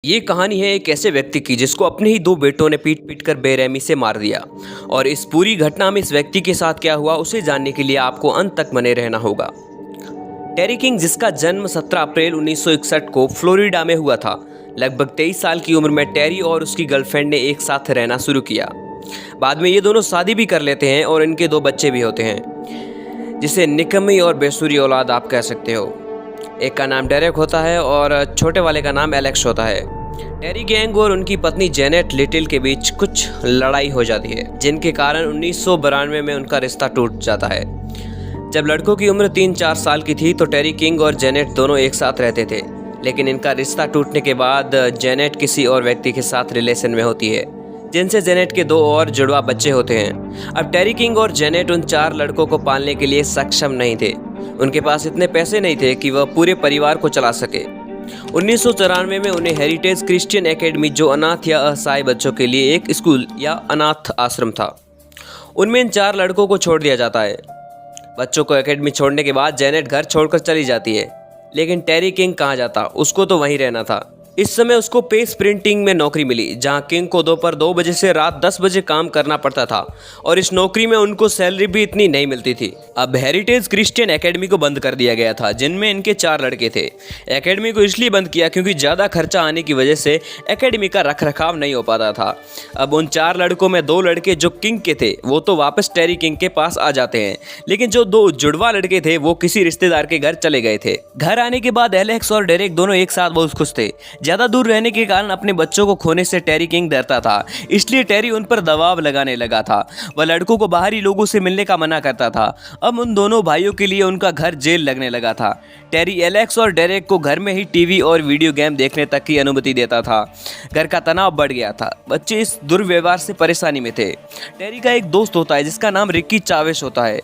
ये कहानी है एक ऐसे व्यक्ति की जिसको अपने ही दो बेटों ने पीट पीट कर बेरहमी से मार दिया। और इस पूरी घटना में इस व्यक्ति के साथ क्या हुआ उसे जानने के लिए आपको अंत तक बने रहना होगा। टेरी किंग, जिसका जन्म 17 अप्रैल 1961 को फ्लोरिडा में हुआ था, लगभग 23 साल की उम्र में टेरी और उसकी गर्लफ्रेंड ने एक साथ रहना शुरू किया। बाद में ये दोनों शादी भी कर लेते हैं और इनके दो बच्चे भी होते हैं, जिसे निकम्मी और बेसुरी औलाद आप कह सकते हो। एक का नाम डेरेक होता है और छोटे वाले का नाम एलेक्स होता है। टेरी गैंग और उनकी पत्नी जेनेट लिटिल के बीच कुछ लड़ाई हो जाती है, जिनके कारण 1992 में उनका रिश्ता टूट जाता है। जब लड़कों की उम्र 3-4 साल की थी तो टेरी किंग और जेनेट दोनों एक साथ रहते थे, लेकिन इनका रिश्ता टूटने के बाद जेनेट किसी और व्यक्ति के साथ रिलेशन में होती है, जिनसे जेनेट के 2 और जुड़वा बच्चे होते हैं। अब टेरी किंग और जेनेट उन 4 लड़कों को पालने के लिए सक्षम नहीं थे। उनके पास इतने पैसे नहीं थे कि वह पूरे परिवार को चला सके। 1994 में उन्हें हेरिटेज क्रिश्चियन एकेडमी, जो अनाथ या असहाय बच्चों के लिए एक स्कूल या अनाथ आश्रम था, उनमें इन 4 लड़कों को छोड़ दिया जाता है। बच्चों को एकेडमी छोड़ने के बाद जेनेट घर छोड़कर चली जाती है, लेकिन टेरी किंग कहाँ जाता, उसको तो वहीं रहना था। इस समय उसको पेज प्रिंटिंग में नौकरी मिली, जहां किंग को दोपहर 2 बजे से रात 10 बजे काम करना पड़ता था, और इस नौकरी में उनको सैलरी भी इतनी नहीं मिलती थी। अब हेरिटेज क्रिश्चियन एकेडमी को बंद कर दिया गया था, जिनमें इनके 4 लड़के थे। एकेडमी को इसलिए बंद किया क्योंकि ज़्यादा खर्चा आने की वजह से एकेडमी का रखरखाव नहीं हो पाता था। अब उन 4 लड़कों में 2 लड़के जो किंग के थे वो तो वापस टेरी किंग के पास आ जाते हैं, लेकिन जो 2 जुड़वा लड़के थे वो किसी रिश्तेदार के घर चले गए थे। घर आने के बाद एलेक्स और डेरेक दोनों एक साथ बहुत खुश थे। ज्यादा दूर रहने के कारण अपने बच्चों को खोने से टेरी किंग डरता था, इसलिए टेरी उन पर दबाव लगाने लगा था। वह लड़कों को बाहरी लोगों से मिलने का मना करता था। अब उन दोनों भाइयों के लिए उनका घर जेल लगने लगा था। टेरी एलेक्स और डेरेक को घर में ही टीवी और वीडियो गेम देखने तक की अनुमति देता था। घर का तनाव बढ़ गया था। बच्चे इस दुर्व्यवहार से परेशानी में थे। टेरी का एक दोस्त होता है जिसका नाम रिकी चावेस होता है।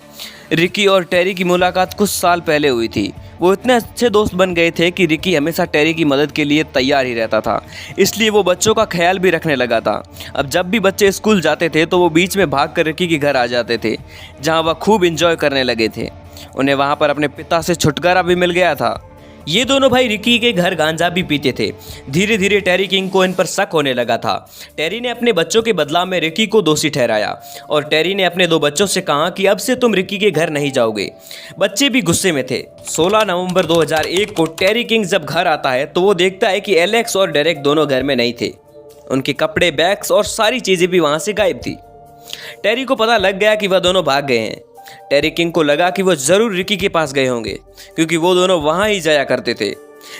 रिकी और टेरी की मुलाकात कुछ साल पहले हुई थी। वो इतने अच्छे दोस्त बन गए थे कि रिकी हमेशा टेरी की मदद के लिए तैयार ही रहता था, इसलिए वो बच्चों का ख्याल भी रखने लगा था। अब जब भी बच्चे स्कूल जाते थे तो वो बीच में भागकर रिकी के घर आ जाते थे, जहां वह खूब एंजॉय करने लगे थे। उन्हें वहां पर अपने पिता से छुटकारा भी मिल गया था। ये दोनों भाई रिकी के घर गांजा भी पीते थे। धीरे धीरे टेरी किंग को इन पर शक होने लगा था। टेरी ने अपने बच्चों के बदलाव में रिकी को दोषी ठहराया, और टेरी ने अपने 2 बच्चों से कहा कि अब से तुम रिकी के घर नहीं जाओगे। बच्चे भी गुस्से में थे। 16 नवंबर 2001 को टेरी किंग जब घर आता है तो वो देखता है कि एलेक्स और डेरेक दोनों घर में नहीं थे। उनके कपड़े, बैग्स और सारी चीज़ें भी वहाँ से गायब थी। टेरी को पता लग गया कि वह दोनों भाग गए हैं। टेरी किंग को लगा कि वह जरूर रिकी के पास गए होंगे, क्योंकि वो दोनों वहां ही जाया करते थे।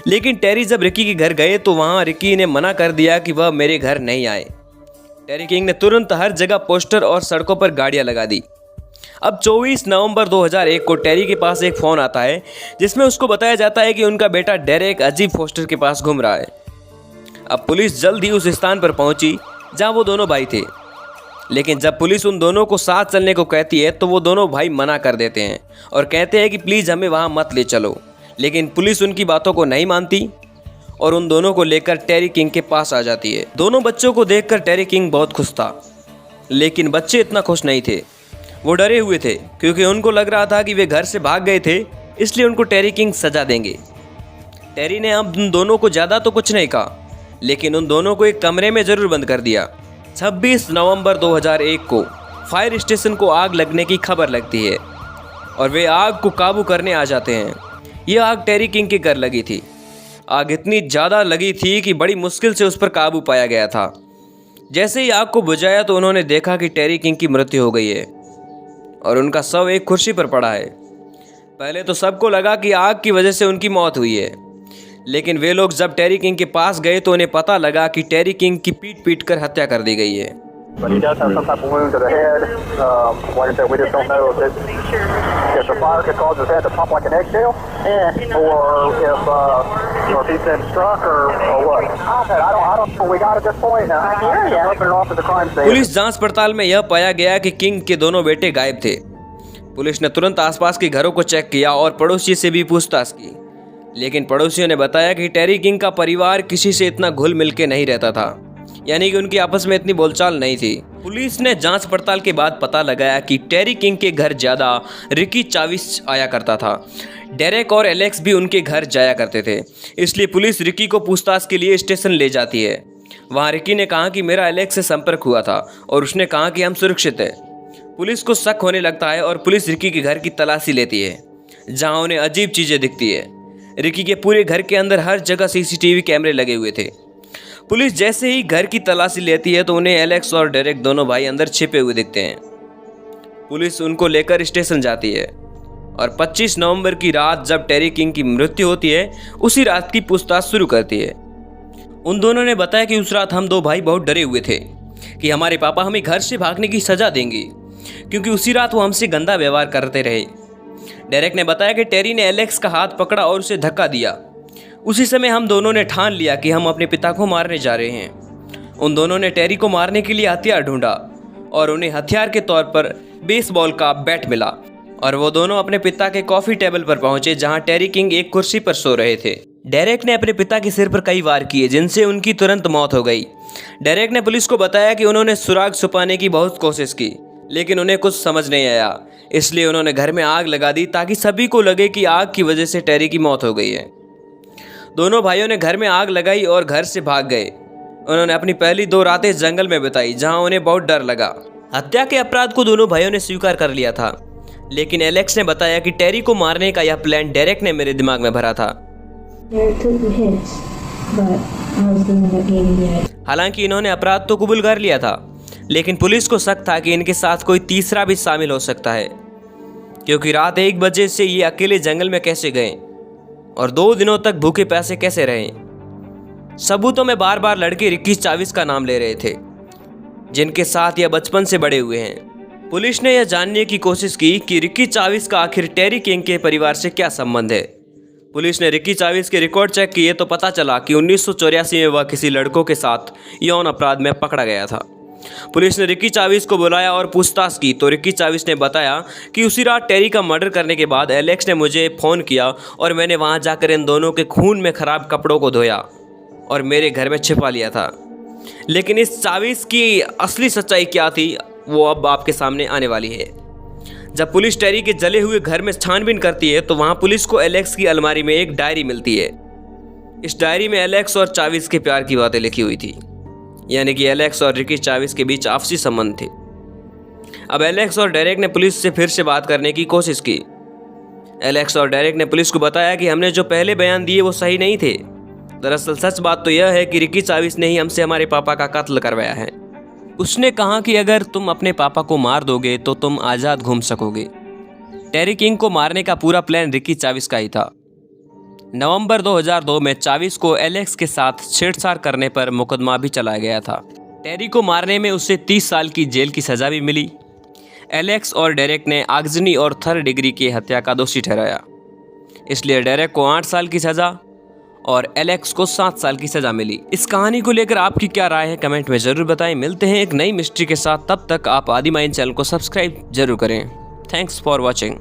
लेकिन टेरी जब रिकी के घर गए तो वहां रिकी ने मना कर दिया कि वह मेरे घर नहीं आए। टेरी किंग ने तुरंत हर जगह पोस्टर और सड़कों पर गाड़ियां लगा दी। अब 24 नवंबर 2001 को टेरी के पास एक फ़ोन आता है, जिसमें उसको बताया जाता है कि उनका बेटा डेरेक अजीब फोस्टर के पास घूम रहा है। अब पुलिस जल्द ही उस स्थान पर पहुंची जहां वो दोनों भाई थे, लेकिन जब पुलिस उन दोनों को साथ चलने को कहती है तो वो दोनों भाई मना कर देते हैं और कहते हैं कि प्लीज़ हमें वहाँ मत ले चलो। लेकिन पुलिस उनकी बातों को नहीं मानती और उन दोनों को लेकर टेरी किंग के पास आ जाती है। दोनों बच्चों को देखकर टेरी किंग बहुत खुश था, लेकिन बच्चे इतना खुश नहीं थे। वो डरे हुए थे क्योंकि उनको लग रहा था कि वे घर से भाग गए थे, इसलिए उनको टेरी किंग सजा देंगे। टेरी ने अब उन दोनों को ज़्यादा तो कुछ नहीं कहा, लेकिन उन दोनों को एक कमरे में ज़रूर बंद कर दिया। 26 नवंबर 2001 को फायर स्टेशन को आग लगने की खबर लगती है और वे आग को काबू करने आ जाते हैं। यह आग टेरी किंग के घर लगी थी। आग इतनी ज़्यादा लगी थी कि बड़ी मुश्किल से उस पर काबू पाया गया था। जैसे ही आग को बुझाया तो उन्होंने देखा कि टेरी किंग की मृत्यु हो गई है और उनका शव एक कुर्सी पर पड़ा है। पहले तो सबको लगा कि आग की वजह से उनकी मौत हुई है, लेकिन वे लोग जब टेरी किंग के पास गए तो उन्हें पता लगा कि टेरी किंग की पीट पीट कर हत्या कर दी गई है। पुलिस जांच पड़ताल में यह पाया गया कि किंग के दोनों बेटे गायब थे। पुलिस ने तुरंत आसपास के घरों को चेक किया और पड़ोसी से भी पूछताछ की, लेकिन पड़ोसियों ने बताया कि टेरी किंग का परिवार किसी से इतना घुल मिल के नहीं रहता था। यानी कि उनकी आपस में इतनी बोलचाल नहीं थी। पुलिस ने जांच पड़ताल के बाद पता लगाया कि टेरी किंग के घर ज़्यादा रिकी चाविस आया करता था। डेरेक और एलेक्स भी उनके घर जाया करते थे, इसलिए पुलिस रिकी को पूछताछ के लिए स्टेशन ले जाती है। वहाँ रिकी ने कहा कि मेरा एलेक्स से संपर्क हुआ था और उसने कहा कि हम सुरक्षित हैं। पुलिस को शक होने लगता है और पुलिस रिकी के घर की तलाशी लेती है, जहाँ उन्हें अजीब चीज़ें दिखती है। रिकी के पूरे घर के अंदर हर जगह सीसीटीवी कैमरे लगे हुए थे। पुलिस जैसे ही घर की तलाशी लेती है तो उन्हें एलेक्स और डेरेक दोनों भाई अंदर छिपे हुए दिखते हैं। पुलिस उनको लेकर स्टेशन जाती है और 25 नवंबर की रात जब टेरी किंग की मृत्यु होती है, उसी रात की पूछताछ शुरू करती है। उन दोनों ने बताया कि उस रात हम दो भाई बहुत डरे हुए थे कि हमारे पापा हमें घर से भागने की सज़ा देंगे, क्योंकि उसी रात वो हमसे गंदा व्यवहार करते रहे। डेरेक ने बताया कि टेरी ने एलेक्स का हाथ पकड़ा और उसे धक्का दिया। उसी समय हम दोनों ने ठान लिया कि हम अपने पिता को मारने जा रहे हैं। उन दोनों ने टेरी को मारने के लिए हथियार ढूंढा और उन्हें हथियार के तौर पर बेसबॉल का बैट मिला और वो दोनों अपने पिता के कॉफ़ी टेबल पर पहुंचे, जहां टेरी किंग एक कुर्सी पर सो रहे थे। डेरेक ने अपने पिता के सिर पर कई वार किए, जिनसे उनकी तुरंत मौत हो गई। डेरेक ने पुलिस को बताया कि उन्होंने सुराग छुपाने की बहुत कोशिश की, लेकिन उन्हें कुछ समझ नहीं आया, इसलिए उन्होंने घर में आग लगा दी ताकि सभी को लगे कि आग की वजह से टेरी की मौत हो गई है। दोनों भाइयों ने घर में आग लगाई और घर से भाग गए। उन्होंने अपनी पहली 2 रातें जंगल में बिताई, जहां उन्हें बहुत डर लगा। हत्या के अपराध को दोनों भाइयों ने स्वीकार कर लिया था, लेकिन एलेक्स ने बताया कि टेरी को मारने का यह प्लान डेरेक ने मेरे दिमाग में भरा था। हालांकि इन्होंने अपराध तो कबूल कर लिया था, लेकिन पुलिस को शक था कि इनके साथ कोई तीसरा भी शामिल हो सकता है, क्योंकि रात 1 बजे से ये अकेले जंगल में कैसे गए और 2 दिनों तक भूखे प्यासे कैसे रहे। सबूतों में बार बार लड़के रिकी चाविस का नाम ले रहे थे, जिनके साथ यह बचपन से बड़े हुए हैं। पुलिस ने यह जानने की कोशिश की कि रिकी चाविस का आखिर टेरी किंग के परिवार से क्या संबंध है। पुलिस ने रिकी चाविस के रिकॉर्ड चेक किए तो पता चला कि 1984 में वह किसी लड़कों के साथ यौन अपराध में पकड़ा गया था। पुलिस ने रिकी चाविस को बुलाया और पूछताछ की तो रिकी चाविस ने बताया कि उसी रात टेरी का मर्डर करने के बाद एलेक्स ने मुझे फ़ोन किया और मैंने वहां जाकर इन दोनों के खून में ख़राब कपड़ों को धोया और मेरे घर में छिपा लिया था। लेकिन इस चाविस की असली सच्चाई क्या थी, वो अब आपके सामने आने वाली है। जब पुलिस टेरी के जले हुए घर में छानबीन करती है तो वहाँ पुलिस को एलेक्स की अलमारी में एक डायरी मिलती है। इस डायरी में एलेक्स और चाविस के प्यार की बातें लिखी हुई थी, यानी कि एलेक्स और रिकी चाविस के बीच आपसी संबंध थे। अब एलेक्स और डेरेक ने पुलिस से फिर से बात करने की कोशिश की। एलेक्स और डेरेक ने पुलिस को बताया कि हमने जो पहले बयान दिए वो सही नहीं थे। दरअसल सच बात तो यह है कि रिकी चाविस ने ही हमसे हमारे पापा का कत्ल करवाया है। उसने कहा कि अगर तुम अपने पापा को मार दोगे तो तुम आज़ाद घूम सकोगे। टेरी किंग को मारने का पूरा प्लान रिकी चाविस का ही था। नवंबर 2002 में चाविस को एलेक्स के साथ छेड़छाड़ करने पर मुकदमा भी चलाया गया था। टेरी को मारने में उसे 30 साल की जेल की सज़ा भी मिली। एलेक्स और डेरेक ने आगजनी और 3rd डिग्री की हत्या का दोषी ठहराया, इसलिए डेरेक को 8 साल की सज़ा और एलेक्स को 7 साल की सज़ा मिली। इस कहानी को लेकर आपकी क्या राय है, कमेंट में ज़रूर बताएं। मिलते हैं एक नई मिस्ट्री के साथ, तब तक आप आदि माइन चैनल को सब्सक्राइब जरूर करें। Thanks for watching.